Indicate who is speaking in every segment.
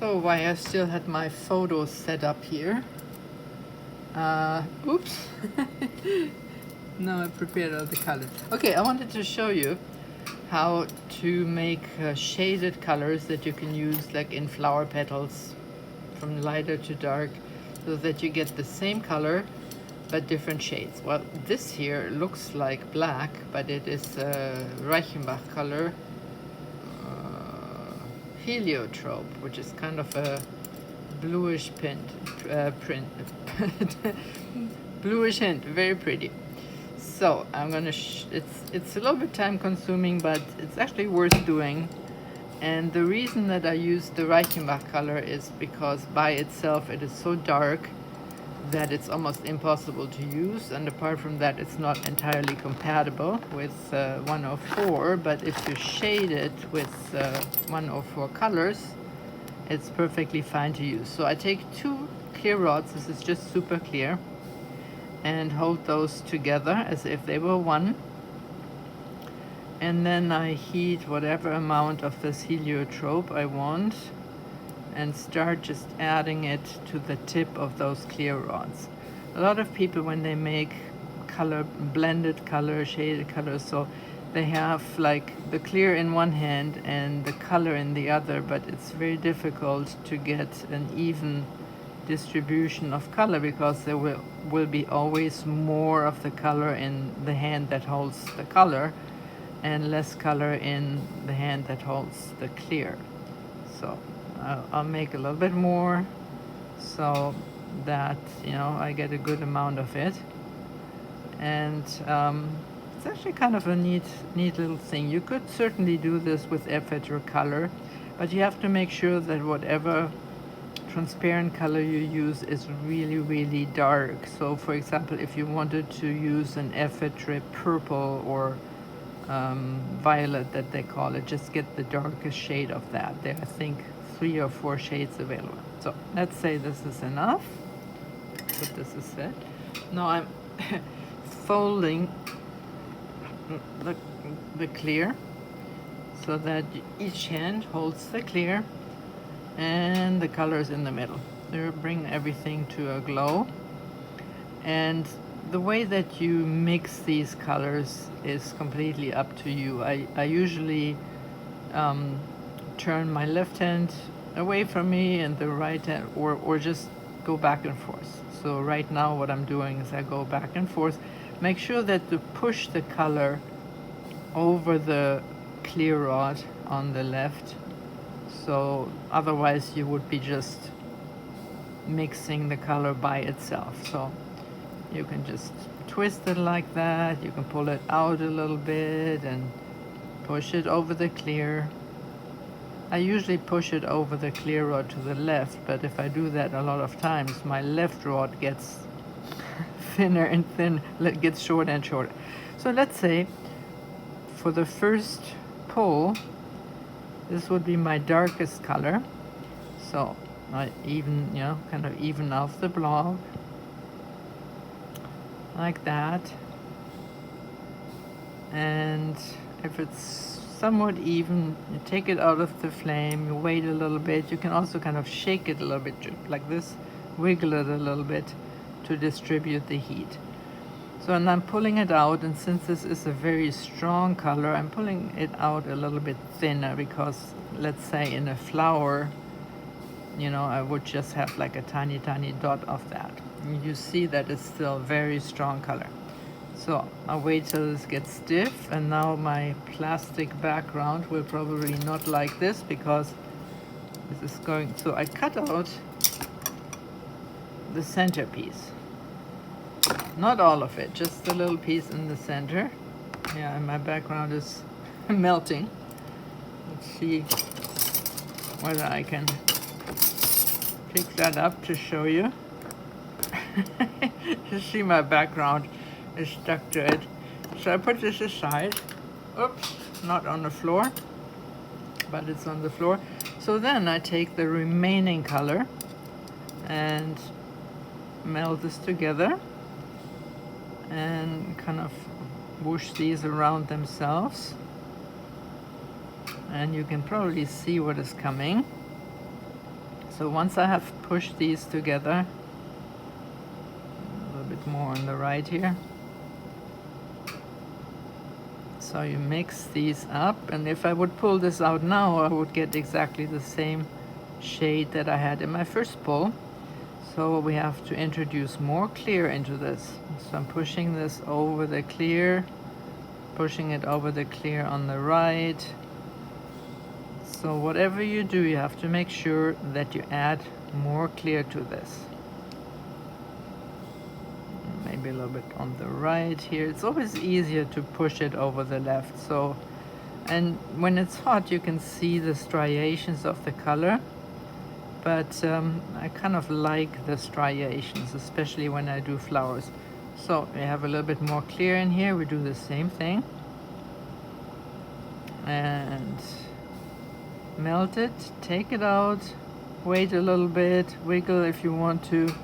Speaker 1: So why I still had my photos set up here. Oops. Now I prepared all the colors. Okay, I wanted to show you how to make shaded colors that you can use like in flower petals from lighter to dark, so that you get the same color but different shades. Well, this here looks like black, but it is a Reichenbach color, heliotrope, which is kind of a bluish print, bluish hint, very pretty. So I'm gonna. It's a little bit time consuming, but it's actually worth doing. And the reason that I use the Reichenbach color is because by itself it is so dark that it's almost impossible to use, and apart from that it's not entirely compatible with 104, but if you shade it with 104 colors, it's perfectly fine to use. So I take 2 clear rods, this is just super clear, and hold those together as if they were one, and then I heat whatever amount of this heliotrope I want and start just adding it to the tip of those clear rods. A lot of people, when they make color, blended color, shaded color, so they have like the clear in one hand and the color in the other, but it's very difficult to get an even distribution of color because there will be always more of the color in the hand that holds the color and less color in the hand that holds the clear. So I'll make a little bit more so that, you know, I get a good amount of it. And it's actually kind of a neat little thing. You could certainly do this with effort or color, but you have to make sure that whatever transparent color you use is really, really dark. So for example, if you wanted to use an effort drip purple or violet that they call it, just get the darkest shade of that. There are, I think, 3 or 4 shades available. So let's say this is enough. Put this aside. Now I'm folding the clear so that each hand holds the clear and the colors in the middle. They bring everything to a glow. And the way that you mix these colors is completely up to you. I usually turn my left hand away from me and the right hand, or just go back and forth. So right now what I'm doing is I go back and forth. Make sure that you push the color over the clear rod on the left. So otherwise you would be just mixing the color by itself. So you can just twist it like that. You can pull it out a little bit and push it over the clear. I usually push it over the clear rod to the left, but if I do that a lot of times, my left rod gets thinner and thin, gets shorter and shorter. So let's say for the first pull, this would be my darkest color. So I even, you know, kind of even out the blob like that. And if it's somewhat even, you take it out of the flame, you wait a little bit. You can also kind of shake it a little bit like this, wiggle it a little bit to distribute the heat. So, and I'm pulling it out, and since this is a very strong color, I'm pulling it out a little bit thinner because, let's say in a flower, you know, I would just have like a tiny dot of that. And you see that it's still very strong color. So I'll wait till this gets stiff, and now my plastic background will probably not like this because this is going, so I cut out the centerpiece. Not all of it, just the little piece in the center. Yeah, and my background is melting. Let's see whether I can pick that up to show you. You see my background is stuck to it. So I put this aside. Oops, not on the floor, but it's on the floor. So then I take the remaining color and meld this together and kind of whoosh these around themselves. And you can probably see what is coming. So once I have pushed these together, a little bit more on the right here. So you mix these up, and if I would pull this out now, I would get exactly the same shade that I had in my first pull. So we have to introduce more clear into this. So I'm pushing this over the clear, pushing it over the clear on the right. So whatever you do, you have to make sure that you add more clear to this. Maybe a little bit on the right here. It's always easier to push it over the left. So, and when it's hot, you can see the striations of the color. But I kind of like the striations, especially when I do flowers. So we have a little bit more clear in here. We do the same thing. And melt it, take it out, wait a little bit, wiggle if you want to.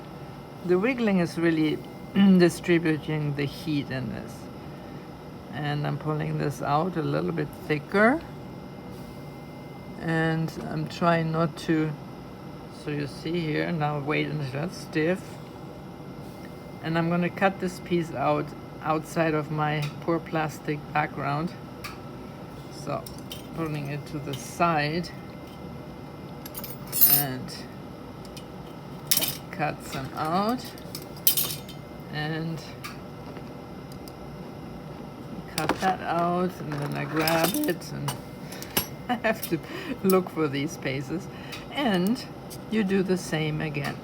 Speaker 1: The wiggling is really distributing the heat in this. And I'm pulling this out a little bit thicker. And I'm trying not to, so you see here, now wait until it's stiff. And I'm gonna cut this piece out outside of my poor plastic background. So putting it to the side and cut some out and cut that out, and then I grab it and I have to look for these spaces, and you do the same again.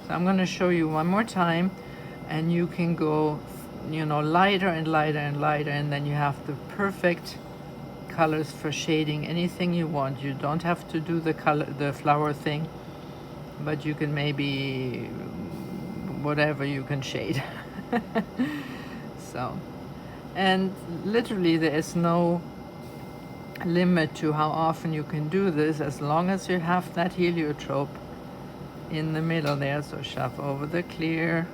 Speaker 1: So I'm going to show you one more time, and you can go, you know, lighter and lighter and lighter, and then you have the perfect colors for shading anything you want. You don't have to do the color, the flower thing, but you can maybe whatever you can shade. So, and literally there is no limit to how often you can do this, as long as you have that heliotrope in the middle there. So shove over the clear,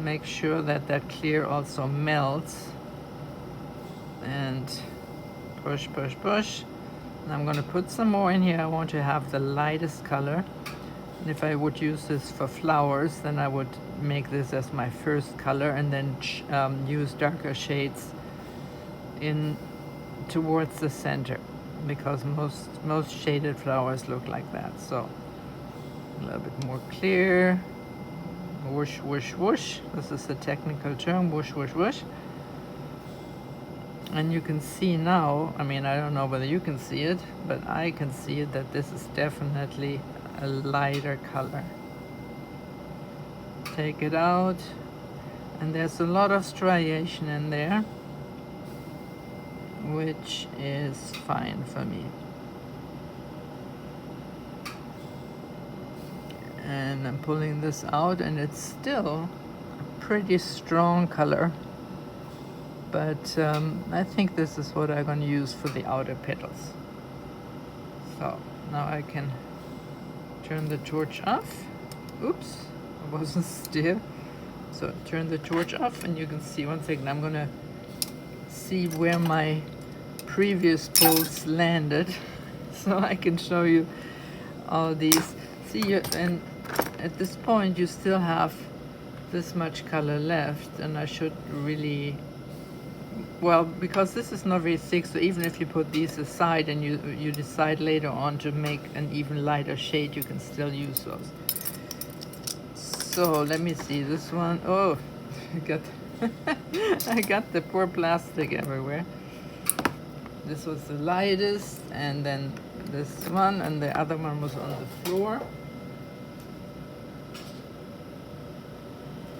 Speaker 1: make sure that that clear also melts, and push, push, push. And I'm going to put some more in here. I want to have the lightest color. And if I would use this for flowers, then I would make this as my first color, and then use darker shades in towards the center, because most shaded flowers look like that. So a little bit more clear, whoosh, whoosh, whoosh. This is a technical term, whoosh, whoosh, whoosh. And you can see now, I mean, I don't know whether you can see it, but I can see it, that this is definitely a lighter color. Take it out, and there's a lot of striation in there, which is fine for me. And I'm pulling this out, and it's still a pretty strong color. But I think this is what I'm going to use for the outer petals. So now I can turn the torch off. Oops, I wasn't still. So turn the torch off, and you can see, one second, I'm going to see where my previous pulls landed so I can show you all these. See, and at this point you still have this much color left, and I should really, well, because this is not very thick, so even if you put these aside and you decide later on to make an even lighter shade, you can still use those. So let me see, this one, oh, I got the poor plastic everywhere. This was the lightest, and then this one, and the other one was on the floor.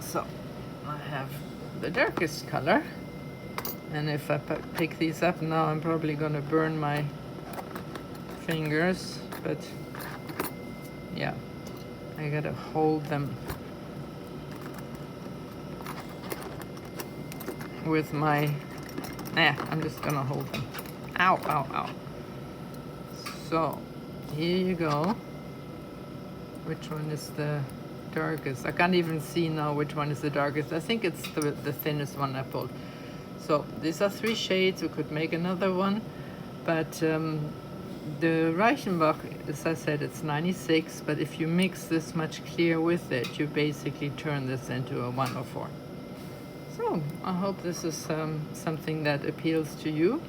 Speaker 1: So I have the darkest color. And if I pick these up now, I'm probably going to burn my fingers, but yeah, I gotta hold them with my, I'm just gonna hold them. Ow, ow, ow. So, here you go. Which one is the darkest? I can't even see now which one is the darkest. I think it's the thinnest one I pulled. So these are 3 shades. We could make another one, but The Reichenbach, as I said, it's 96, but if you mix this much clear with it, you basically turn this into a 104. So I hope this is something that appeals to you.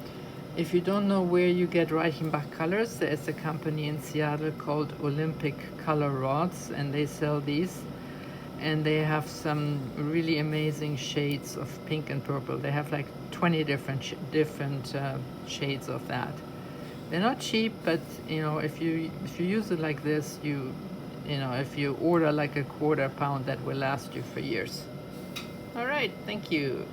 Speaker 1: If you don't know where you get Reichenbach colors, there is a company in Seattle called Olympic Color Rods, and they sell these. And they have some really amazing shades of pink and purple. They have like 20 different shades of that. They're not cheap, but you know, if you use it like this, you know, if you order like a quarter pound, that will last you for years. All right, thank you.